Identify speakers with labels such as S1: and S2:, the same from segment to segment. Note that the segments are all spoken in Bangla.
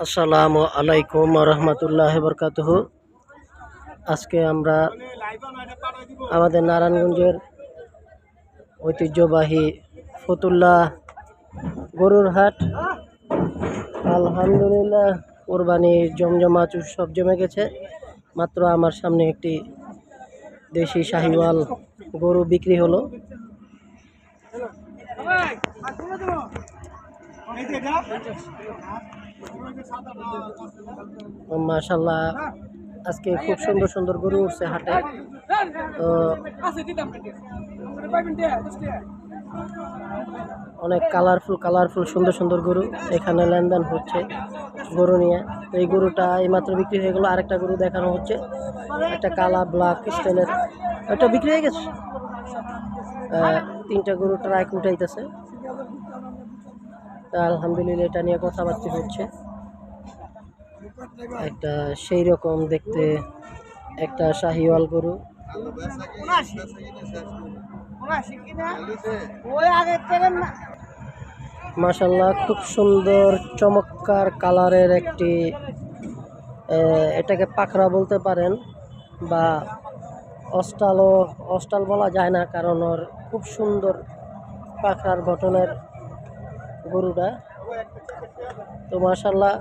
S1: আসসালামু আলাইকুম রহমতুল্লাহ বরকাতুহ। আজকে আমরা আমাদের নারায়ণগঞ্জের ঐতিহ্যবাহী ফতুল্লাহ গরুর হাট। আলহামদুলিল্লাহ কোরবানির জমজমাট উৎসব জমে গেছে। মাত্র আমার সামনে একটি দেশি শাহিওয়াল গরু বিক্রি হলো। মাশাআল্লাহ আজকে খুব সুন্দর সুন্দর গরু উঠছে হাটে। তো অনেক কালারফুল সুন্দর সুন্দর গরু এখানে লেনদেন হচ্ছে গরু নিয়ে। তো এই গরুটা এইমাত্র বিক্রি হয়ে গেল। আরেকটা গরু দেখানো হচ্ছে, একটা কালা ব্ল্যাক স্টাইলের, ওটা বিক্রি হয়ে গেছে। তিনটা গরু ট্রাক উঠাইতেছে। আলহামদুলিল্লাহ এটা নিয়ে কথাবার্তা হচ্ছে। একটা সেই রকম দেখতে একটা শাহিওয়াল গরু, মাশাআল্লাহ খুব সুন্দর চমৎকার কালারের একটি, এটাকে পাখরা বলতে পারেন বা অস্টাল বলা যায় না, কারণ ওর খুব সুন্দর পাখরার গঠনের গরুটা। তো মাশাআল্লাহ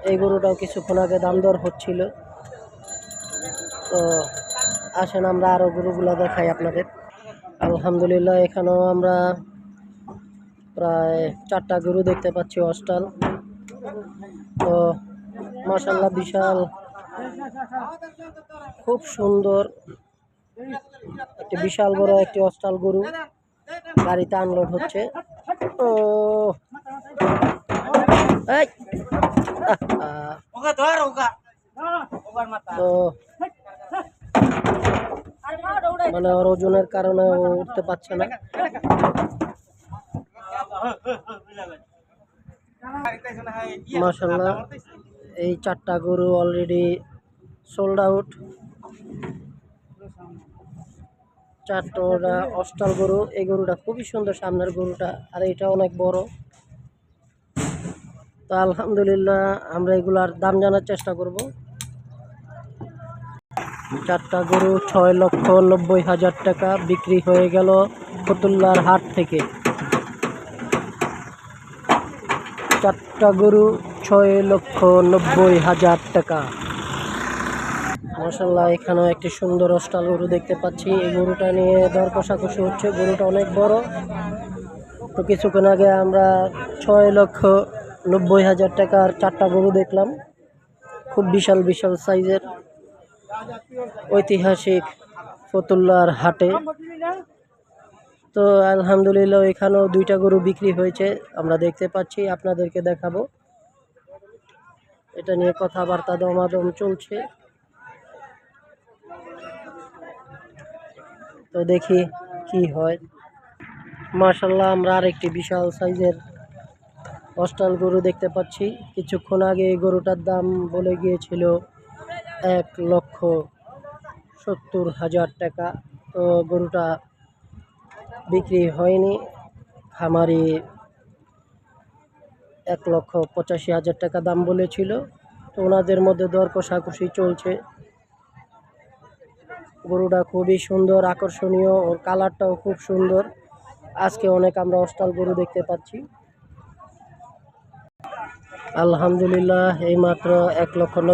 S1: এই গরুটাও কিছুক্ষণ আগে দাম দর হচ্ছিল। তো আসেন আমরা আরও গরুগুলো দেখাই আপনাদের। আলহামদুলিল্লাহ এখানেও আমরা প্রায় 4টা গরু দেখতে পাচ্ছি অস্টাল। তো মাশাআল্লাহ বিশাল খুব সুন্দর একটি বিশাল বড় একটি অস্টাল গরু গাড়িতে আনলোড হচ্ছে। তো মানে ওর ওজনের কারণে ও উঠতে পারছে না। মাশাআল্লাহ এই 4টা গরু অলরেডি সোল্ড আউট। 4টা অস্টাল গরু। এই গরুটা খুবই সুন্দর, সামনের গরুটা, আর এটা অনেক বড়। তো আলহামদুলিল্লাহ আমরা এগুলার দাম জানার চেষ্টা করব। 4টা গরু 6,90,000 টাকা বিক্রি হয়ে গেল ফতুল্লার হাট থেকে। 4টা গরু 6,90,000 টাকা। মাশাআল্লাহ এখানেও একটি সুন্দর অস্টাল গরু দেখতে পাচ্ছি। এই গরুটা নিয়ে দর কষাকষি হচ্ছে। গরুটা অনেক বড়। তো কিছুক্ষণ আগে আমরা 6,90,000 টাকার 4টা গরু দেখলাম, খুব বিশাল বিশাল সাইজের ঐতিহাসিক ফতুল্লার হাটে। তো আলহামদুলিল্লাহ এখানেও 2টা গরু বিক্রি হয়েছে, আমরা দেখতে পাচ্ছি, আপনাদেরকে দেখাবো। এটা নিয়ে কথাবার্তা দমাদম চলছে। তো দেখি কি হয়। মাশাআল্লাহ আমরা আরেকটি বিশাল সাইজের অস্টাল গরু দেখতে পাচ্ছি। কিছুক্ষণ আগে এই গরুটার দাম বলে গিয়েছিল 1,70,000 টাকা। তো গরুটা বিক্রি হয়নি। খামারি 1,85,000 টাকা দাম বলেছিল। তো ওনাদের মধ্যে দর কষাকষি চলছে। গরুটা খুবই সুন্দর, আকর্ষণীয়, ওর কালারটাও খুব সুন্দর। আজকে অনেক আমরা অস্টাল গরু দেখতে পাচ্ছি। আলহামদুলিল্লাহ এইমাত্র 1,90,000